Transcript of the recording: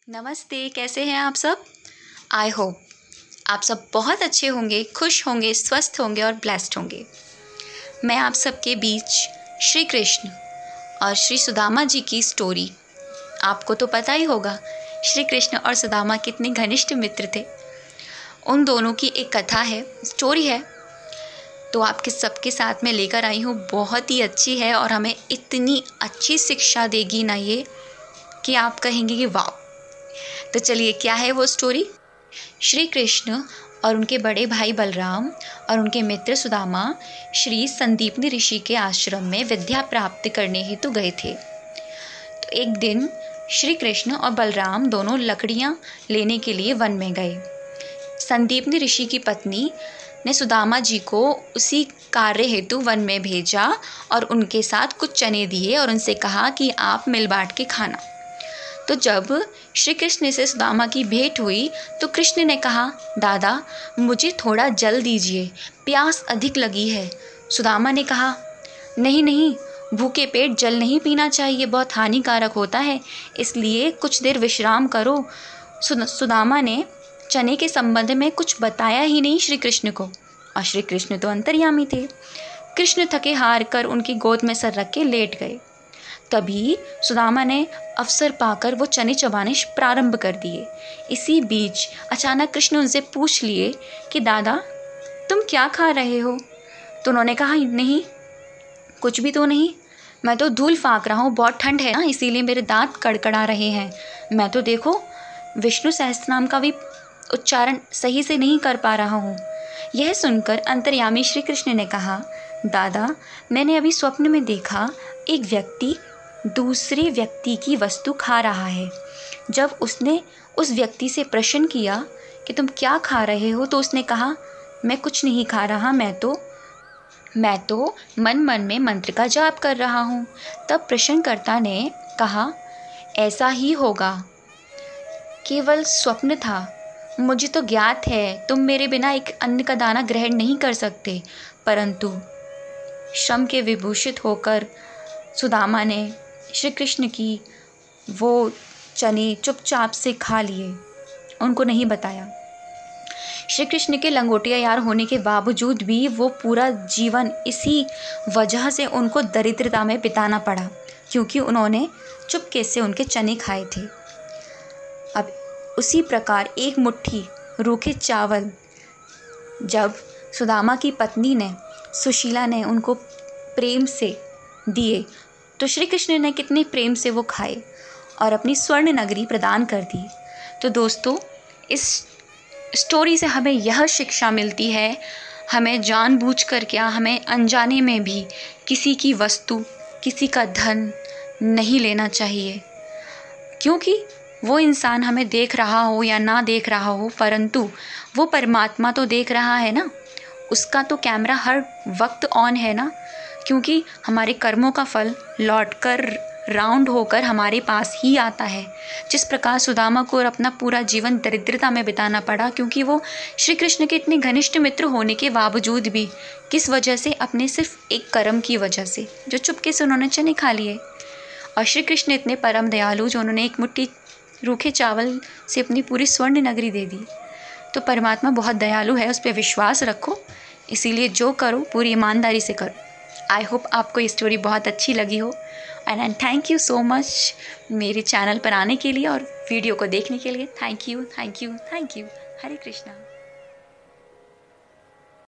नमस्ते, कैसे हैं आप सब। आई होप आप सब बहुत अच्छे होंगे, खुश होंगे, स्वस्थ होंगे और ब्लेस्ड होंगे। मैं आप सबके बीच श्री कृष्ण और श्री सुदामा जी की स्टोरी, आपको तो पता ही होगा श्री कृष्ण और सुदामा कितने घनिष्ठ मित्र थे। उन दोनों की एक कथा है, स्टोरी है, तो आपके सबके साथ में लेकर आई हूँ। बहुत ही अच्छी है और हमें इतनी अच्छी शिक्षा देगी ना ये कि आप कहेंगे कि वाह। तो चलिए, क्या है वो स्टोरी। श्री कृष्ण और उनके बड़े भाई बलराम और उनके मित्र सुदामा श्री संदीपनी ऋषि के आश्रम में विद्या प्राप्त करने हेतु गए थे। तो एक दिन श्री कृष्ण और बलराम दोनों लकड़ियां लेने के लिए वन में गए। संदीपनी ऋषि की पत्नी ने सुदामा जी को उसी कार्य हेतु वन में भेजा और उनके साथ कुछ चने दिए और उनसे कहा कि आप मिल बांट के खाना। तो जब श्री कृष्ण से सुदामा की भेंट हुई तो कृष्ण ने कहा, दादा मुझे थोड़ा जल दीजिए, प्यास अधिक लगी है। सुदामा ने कहा, नहीं नहीं, भूखे पेट जल नहीं पीना चाहिए, बहुत हानिकारक होता है, इसलिए कुछ देर विश्राम करो। सुदामा ने चने के संबंध में कुछ बताया ही नहीं श्री कृष्ण को, और श्री कृष्ण तो अंतर्यामी थे। कृष्ण थके हार कर उनकी गोद में सर रख के लेट गए। तभी सुदामा ने अवसर पाकर वो चने चबाने प्रारंभ कर दिए। इसी बीच अचानक कृष्ण उनसे पूछ लिए कि दादा तुम क्या खा रहे हो। तो उन्होंने कहा, नहीं कुछ भी तो नहीं, मैं तो धूल फाँक रहा हूँ, बहुत ठंड है ना, इसीलिए मेरे दांत कड़कड़ा रहे हैं। मैं तो देखो विष्णु सहस्त्रनाम का भी उच्चारण सही से नहीं कर पा रहा हूँ। यह सुनकर अंतर्यामी श्री कृष्ण ने कहा, दादा मैंने अभी स्वप्न में देखा एक व्यक्ति दूसरे व्यक्ति की वस्तु खा रहा है। जब उसने उस व्यक्ति से प्रश्न किया कि तुम क्या खा रहे हो, तो उसने कहा, मैं कुछ नहीं खा रहा, मैं तो मन मन में मंत्र का जाप कर रहा हूँ। तब प्रश्नकर्ता ने कहा, ऐसा ही होगा, केवल स्वप्न था, मुझे तो ज्ञात है तुम मेरे बिना एक अन्न का दाना ग्रहण नहीं कर सकते। परंतु श्रम के विभूषित होकर सुदामा ने श्री कृष्ण की वो चने चुपचाप से खा लिए, उनको नहीं बताया। श्री कृष्ण के लंगोटिया यार होने के बावजूद भी वो पूरा जीवन इसी वजह से उनको दरिद्रता में बिताना पड़ा, क्योंकि उन्होंने चुपके से उनके चने खाए थे। अब उसी प्रकार एक मुट्ठी रूखे चावल जब सुदामा की पत्नी ने सुशीला ने उनको प्रेम से दिए तो श्री कृष्ण ने कितने प्रेम से वो खाए और अपनी स्वर्ण नगरी प्रदान कर दी। तो दोस्तों, इस स्टोरी से हमें यह शिक्षा मिलती है, हमें जानबूझकर क्या, हमें अनजाने में भी किसी की वस्तु, किसी का धन नहीं लेना चाहिए, क्योंकि वो इंसान हमें देख रहा हो या ना देख रहा हो, परंतु वो परमात्मा तो देख रहा है ना, उसका तो कैमरा हर वक्त ऑन है ना, क्योंकि हमारे कर्मों का फल लौटकर राउंड होकर हमारे पास ही आता है। जिस प्रकार सुदामा को अपना पूरा जीवन दरिद्रता में बिताना पड़ा, क्योंकि वो श्री कृष्ण के इतने घनिष्ठ मित्र होने के बावजूद भी किस वजह से, अपने सिर्फ एक कर्म की वजह से, जो चुपके से उन्होंने चने खा लिए। और श्री कृष्ण इतने परम दयालु, जो उन्होंने एक मुट्ठी रूखे चावल से अपनी पूरी स्वर्ण नगरी दे दी। तो परमात्मा बहुत दयालु है, उस पर विश्वास रखो, इसीलिए जो करो पूरी ईमानदारी से करो। आई होप आपको ये स्टोरी बहुत अच्छी लगी हो, and thank you so much मेरे चैनल पर आने के लिए और वीडियो को देखने के लिए। Thank you. हरे कृष्णा।